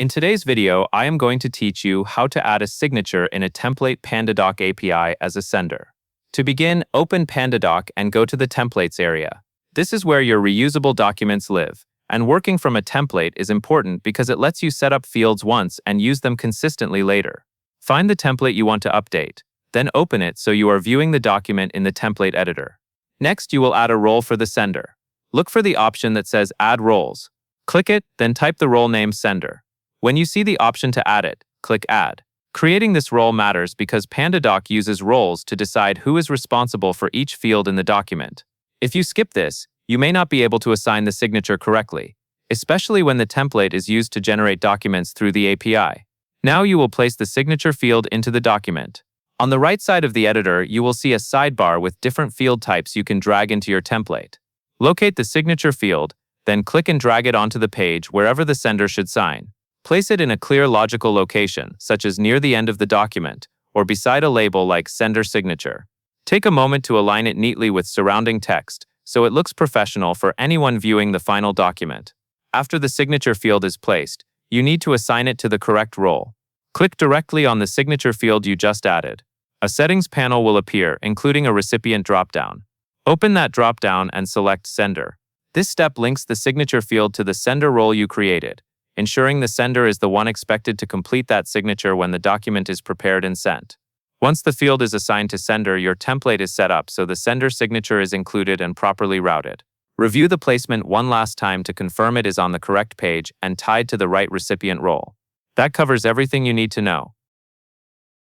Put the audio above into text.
In today's video, I am going to teach you how to add a signature in a template Pandadoc API as a sender. To begin, open Pandadoc and go to the Templates area. This is where your reusable documents live, and working from a template is important because it lets you set up fields once and use them consistently later. Find the template you want to update, then open it so you are viewing the document in the template editor. Next, you will add a role for the sender. Look for the option that says Add Roles. Click it, then type the role name Sender. When you see the option to add it, click Add. Creating this role matters because Pandadoc uses roles to decide who is responsible for each field in the document. If you skip this, you may not be able to assign the signature correctly, especially when the template is used to generate documents through the API. Now you will place the signature field into the document. On the right side of the editor, you will see a sidebar with different field types you can drag into your template. Locate the signature field, then click and drag it onto the page wherever the sender should sign. Place it in a clear logical location, such as near the end of the document, or beside a label like Sender Signature. Take a moment to align it neatly with surrounding text, so it looks professional for anyone viewing the final document. After the signature field is placed, you need to assign it to the correct role. Click directly on the signature field you just added. A settings panel will appear, including a recipient dropdown. Open that dropdown and select Sender. This step links the signature field to the sender role you created, ensuring the sender is the one expected to complete that signature when the document is prepared and sent. Once the field is assigned to sender, your template is set up so the sender signature is included and properly routed. Review the placement one last time to confirm it is on the correct page and tied to the right recipient role. That covers everything you need to know.